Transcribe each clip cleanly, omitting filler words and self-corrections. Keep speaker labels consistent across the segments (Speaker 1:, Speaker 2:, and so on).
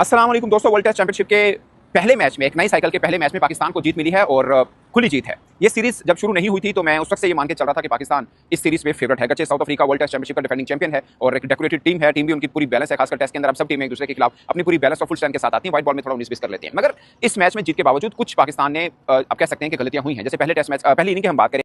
Speaker 1: अस्सलाम वालेकुम दोस्तों, वर्ल्ड टेस्ट चैंपियनशिप के पहले मैच में, एक नई साइकिल के पहले मैच में पाकिस्तान को जीत मिली है और खुली जीत है। ये सीरीज जब शुरू नहीं हुई थी तो मैं उस वक्त से ये मान के चल रहा था कि पाकिस्तान इस सीरीज में फेवरेट है। गच्चे South Africa World Test Championship का डिफेंडिंग चैंपियन है और एक डेकोरेटेड टीम है। टीम भी उनकी पूरी बैलेंस है, खासकर टेस्ट के अंदर अब सब टीमें एक दूसरे के खिलाफ अपनी पूरी बैलेंस और फुल स्ट्रेंथ के साथ आती हैं। व्हाइट बॉल में थोड़ा 19-20 कर लेते हैं, मगर इस मैच में जीत के बावजूद कुछ पाकिस्तान ने आप कह सकते हैं कि गलतियां हुई हैं। जैसे पहले टेस्ट मैच पहली इनिंग की हम बात करें,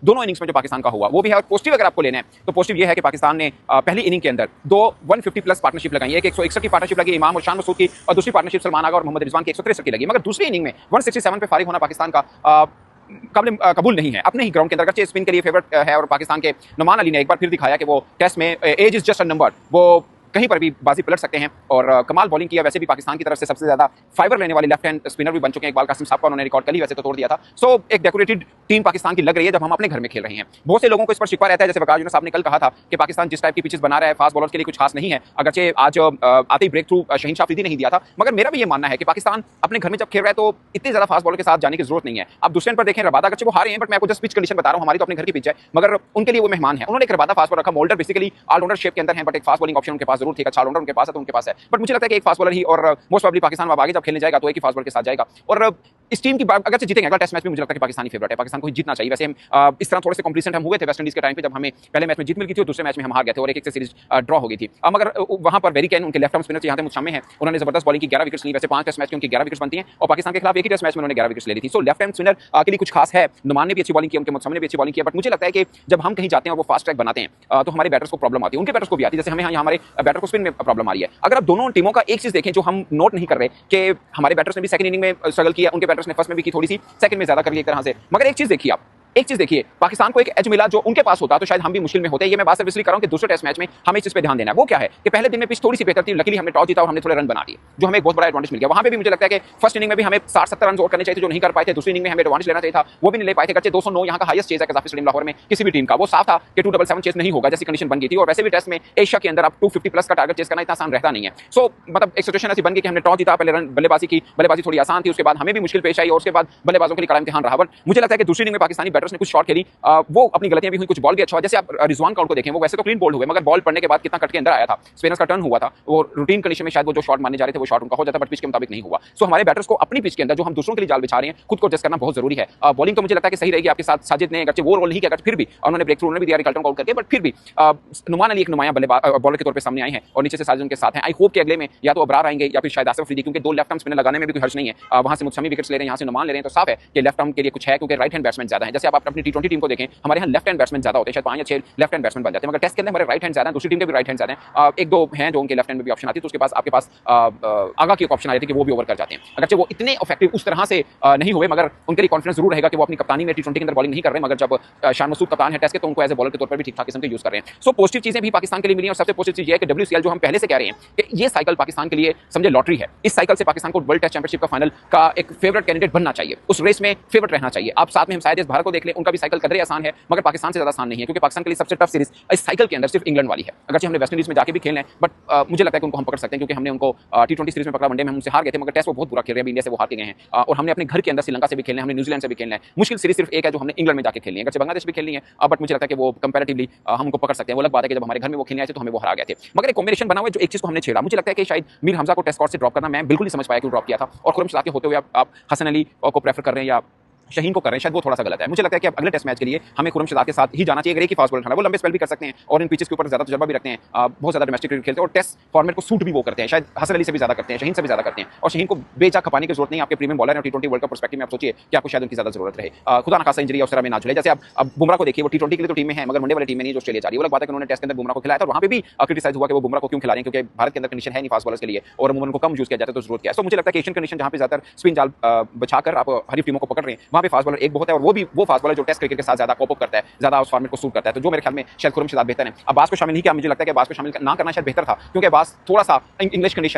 Speaker 1: दोनों इनिंग्स में जो पाकिस्तान का हुआ वो भी है। और पॉजिटिव अगर आपको लेना है तो पॉजिटिव ये है कि पाकिस्तान ने पहली इनिंग के अंदर दो 150 प्लस पार्टनरशिप लगाई। एक 161 की पार्टनरशिप लगी इमाम और शान मसूद की, और दूसरी पार्टनरशिप सलमान आगा और मोहम्मद रिजवान की 163 की लगी। मगर दूसरी इनिंग में 167 पे फारिग होना पाकिस्तान का काबिल कबूल नहीं है। अपने ही ग्राउंड के अंदर स्पिन के लिए फेवरेट है और पाकिस्तान के नुमान अली ने एक बार फिर दिखाया कि वो टेस्ट में age is just a number, वो कहीं पर भी बाजी पलट सकते हैं और कमाल बॉलिंग किया। वैसे भी पाकिस्तान की तरफ से सबसे ज्यादा फाइबर लेने वाले लेफ्ट हैंड स्पिनर भी बन चुके हैं। इकबाल कासिम साहब का उन्होंने रिकॉर्ड कल ही वैसे तो तोड़ दिया था। सो एक डेकोरेटेड टीम पाकिस्तान की लग रही है जब हम अपने घर में खेल रहे हैं। बहुत से लोगों को इस पर शिकवा रहता है, जैसे वकार यूनुस साहब ने कल कहा था कि पाकिस्तान जिस टाइप की पिचेस बना रहा है फास्ट बॉलर्स के लिए कुछ खास नहीं है। अगरचे आज आते ही ब्रेक थ्रू शहीन शाह अफरीदी नहीं दिया था, मगर मेरा भी ये मानना है कि पाकिस्तान अपने घर में जब खेल रहा है तो इतने ज्यादा फास्ट बॉलर के साथ जाने की जरूरत नहीं है। आप दूसरे एंड पर देखें, रबादा अगरचे वो हारे हैं, बट मैं आपको जस्ट पिच कंडीशन बता रहा हूं, हमारी तो अपने घर की पिच है, मगर उनके लिए वो मेहमान है। उन्होंने एक रबादा फास्ट बॉलर रखा, मोल्डर बेसिकली ऑलराउंडर शेप के अंदर है, बट एक फास्ट बॉलिंग ऑप्शन उनके पास जरूर थी। अच्छा ऑलराउंडर उनके पास है तो उनके पास है, बट मुझे लगता है कि एक फास्ट बॉलर ही, और मोस्ट प्रोबेबली पाकिस्तान अब आगे जब खेलने जाएगा तो एक ही फास्ट बॉलर के साथ जाएगा। और इस टीम की अगर से जीतेंगे अगला टेस्ट मैच में, मुझे लगता है कि पाकिस्तानी फेवरेट है, पाकिस्तान को ही जीतना चाहिए। वैसे हम इस तरह थोड़े से कॉम्प्लीसेंट हम हुए थे वेस्ट इंडीज के टाइम पे, जब हमें पहले मैच में जीत मिल गई थी और दूसरे मैच में हम हार गए थे और एक से सीरीज ड्रॉ हो गई थी। मगर वहां पर वेरी कैन उनके लेफ्ट आर्म स्पिनर यहाँ पे मुझामे हैं, उन्होंने जबरदस्त बॉलिंग की, 11 विकेट्स ली। वैसे 5 टेस्ट मैच की उनकी 11 विकेट्स बनती हैं और पाकिस्तान के खिलाफ एक ही टेस्ट मैच में उन्होंने 11 विकेट्स ले ली थी। सो लेफ्ट हैंड स्पिनर के लिए कुछ खास है। नुमान ने भी अच्छी बॉलिंग की, उनके मुझामे ने भी अच्छी बॉलिंग की, बट मुझे लगता है कि जब हम कहीं जाते हैं और वो फास्ट ट्रैक बनाते हैं तो हमारे बैटर्स को प्रॉब्लम आती है, उनके बैटर्स को भी आती है। जैसे हमें यहाँ हमारे बैटर को स्पिन में प्रॉब्लम आ रही है। अगर आप दोनों टीमों का एक चीज देखें जो हम नोट नहीं कर रहे कि हमारे बैटर्स ने भी सेकंड इनिंग में स्ट्रगल किया, उनके बैटर्स ने फर्स्ट में भी की थोड़ी सी, सेकंड में ज्यादा कर एक तरह से। मगर एक चीज देखिए, आप एक चीज देखिए, पाकिस्तान को एक एज मिला जो उनके पास होता तो शायद हम भी मुश्किल में होते। ये मैं बात सिर्फ इसलिए कर रहा हूं कि दूसरे टेस्ट मैच में हमें इस चीज पे ध्यान देना है। वो क्या है कि पहले दिन में पिच थोड़ी सी बेहतर थी, लकीली हमने टॉस जीता और हमने थोड़े रन बना दिए, जो हमें एक बहुत बड़ा एडवांटेज मिल गया। वहां पे भी मुझे लगता है कि फर्स्ट इनिंग में भी हमें 60-70 रन और करने चाहिए थे, जो नहीं कर पाए थे। दूसरी इनिंग में हमें एडवांटेज लेना चाहिए था, वो भी नहीं ले पाए थे। 209 यहाँ का हाईएस्ट चेज है कजाफी स्टेडियम लाहौर में किसी भी टीम का। वो साफ था कि 277 चेज नहीं होगा जैसी कंडीशन बन गई थी। और वैसे भी टेस्ट में एशिया के अंदर आप 250 प्लस का टारगेट चेज करना इतना आसान रहता नहीं है। सो मतलब एक सिचुएशन ऐसी बन गई कि हमने टॉस जीता, पहले रन बल्लेबाजी की, बल्लेबाजी थोड़ी आसान थी, उसके बाद हमें भी मुश्किल पेश आई और उसके बाद बल्लेबाजों के लिए कड़ा इम्तिहान रहा। बट मुझे लगता है कि दूसरी इनिंग में पाकिस्तानी बैटर्स ने कुछ शॉट खेली, वो अपनी गलतियां भी हुई, कुछ बॉल भी अच्छा हुआ। जैसे आप रिजवान काउंट को देखें, वो वैसे तो क्लीन बोल्ड हुए, मगर बॉल पड़ने के बाद कितना कट के अंदर आया था, स्पिनर्स का टर्न हुआ था, वो रूटीन कंडीशन में शायद वो जो शॉट मारने जा रहे थे वो शॉट उनका हो जाता, बट पिच के मुताबिक नहीं हुआ। सो हमारे बैटर्स को अपनी पिच के अंदर जो हम दूसरों के लिए जाल बिछा रहे हैं, खुद को एडजस्ट करना बहुत जरूरी है। बॉलिंग तो मुझे लगता है कि सही रहेगी आपके साथ। साजिद ने अगरचे वो रोल नहीं किया, फिर भी उन्होंने ब्रेक थ्रू उन्होंने भी दिया रिकल्टन आउट करके, बट फिर भी नुमान अली एक नुमाया बॉलर के तौर पर सामने आए हैं और नीचे से साजिद उनके साथ हैं। आई होप कि अगले में या तो अबरार आएंगे या फिर शायद आसिफ अफरीदी, क्योंकि दो लेफ्ट आर्म स्पिनर लगाने में भी कोई हर्ज नहीं है। वहां से मुझामी विकेट्स ले रहे हैं, यहाँ से नुमान ले रहे हैं, तो साफ है कि लेफ्ट आर्म के लिए कुछ है, क्योंकि राइट हैंड बैट्समैन ज्यादा है। जैसे आप अपनी T20 टीम को देखें, हमारे यहाँ लेफ्ट हैंड बैट्समैन ज्यादा होते हैं, शायद 5 या 6 लेफ्ट हैंड बैट्समैन बन जाते हैं, मगर टेस्ट के अंदर हमारे राइट हैंड ज्यादा है, दूसरी टीम के भी राइट हैंड ज्यादा है। एक दो हैं जो उनके लेफ्ट हैंड में भी ऑप्शन आती है, तो उसके पास आपके पास आगा की एक ऑप्शन आ रही थी कि वो भी ओवर कर जाते हैं। अगरचे वो इतने इफेक्टिव उस तरह से नहीं हुए, मगर उनके लिए कॉन्फिडेंस जरूर रहेगा कि वो अपनी कप्तानी में T20 के अंदर बॉलिंग नहीं कर रहे, मगर जब शान मसूद कप्तान है टेस्ट के, तो उनको एज ए बॉलर के तौर पर भी ठीक ठाक किस्म के यूज कर रहे हैं। सो पॉजिटिव चीजें भी पाकिस्तान के लिए मिली, और सबसे पॉजिटिव चीज ये है कि WCL जो हम पहले से कह रहे हैं कि ये साइकिल पाकिस्तान के लिए समझे लॉटरी है। इस साइकिल से पाकिस्तान को वर्ल्ड टेस्ट चैंपियनशिप का फाइनल का एक फेवरेट कैंडिडेट बनना चाहिए, उस रेस में फेवरेट रहना चाहिए। आप साथ में हम शायद इस भारत को देख लें, उनका भी साइकिल कदरे आसान है, मगर पाकिस्तान से ज्यादा आसान नहीं है, क्योंकि पाकिस्तान के लिए सबसे टफ सीरीज इस साइकिल के अंदर सिर्फ इंग्लैंड वाली है। अगर हमने वेस्ट इंडीज में जाके भी खेलना है, बट मुझे लगता है कि उनको हम पकड़ सकते हैं, क्योंकि हमने उनको T20 सीरीज में पकड़ा, वनडे में हम उनसे हार गए थे, मगर टेस्ट वो बहुत बुरा खेल रहे हैं, इंडिया से वो हार के गए हैं। और हमने अपने घर के अंदर श्रीलंका से भी खेलना है, हमने न्यूजीलैंड से भी खेलना है। मुश्किल सीरीज सिर्फ एक है जो हमने इंग्लैंड में जाके खेलनी है, अगर बांग्लादेश भी खेलनी है, बट मुझे लगता है कि वो कंपैरेटिवली हम उनको पकड़ सकते हैं। वो अलग बात है कि जब हमारे घर में वो खेलने आए थे तो हमें वो हरा गए थे, मगर एक कॉम्बिनेशन बना हुआ है जो एक चीज को हमने छेड़ा। मुझे लगता है कि शायद मीर हमजा को टेस्ट स्क्वाड से ड्रॉप करना मैं बिल्कुल नहीं समझ पाया क्यों ड्रॉप किया था, और खुरम शहजाद के होते हुए आप हसन अली को प्रेफर कर रहे हैं या शहीन को कर रहे हैं, शायद वो थोड़ा सा गलत है। मुझे लगता है कि अब अगले टेस्ट मैच के लिए हमें खुरम शहजाद के साथ ही जाना चाहिए। अगर एक ही फास्ट बॉलर उठाना, वो लंबे स्पेल भी कर सकते हैं और इन पिचेस के ऊपर ज्यादा तजुर्बा भी रखते हैं, बहुत ज्यादा डोमेस्टिक क्रिकेट खेलते हैं और टेस्ट फॉर्मेट को सूट भी वो करते हैं। शायद हसन अली से भी ज्यादा करते हैं, शहीन से भी ज्यादा करते हैं, और शहीन को बेचा खपाने की जरूरत नहीं। आपके प्रीमियम बॉलर है, T20 वर्ल्ड कप पर्सपेक्टिव में आप सोचिए कि आपको शायद उनकी ज्यादा जरूरत रहे। खुदा ना खासा इंजरी या उस तरह में ना झुले। जैसे अब बुमराह को देखिए, वो T20 के लिए तो टीम में है, मगर वनडे वाली टीम में नहीं जो ऑस्ट्रेलिया जा रही है। वो अलग बात है कि उन्होंने टेस्ट के अंदर बुमराह को खिलाया था और वहां पे भी क्रिटिसाइज हुआ कि वो बुमराह को क्यों खिला रहे हैं, क्योंकि भारत के अंदर कंडीशन है नहीं फास्ट बॉलर्स के लिए और उन्होंने उनको कम यूज किया जाता है, तो जरूरत क्या है। तो मुझे लगता है कि एशियन कंडीशन जहां पे ज्यादातर स्पिन जाल बचाकर आप हरीफ टीमों को पकड़ रहे हैं, वहां पे फास्ट बॉलर एक बहुत है, और वो फास्ट बॉलर जो टेस्ट क्रिकेट के साथ ज्यादा कोप अप करता है, ज्यादा उस फॉर्मेट को सूट करता है। तो जो मेरे ख्याल में शायद खुरम शहजाद बेहतर है। अब बास को शामिल नहीं किया, मुझे लगता है कि बास को शामिल ना करना शायद बेहतर था, क्योंकि बास थोड़ा सा इंग्लिश कंडीशन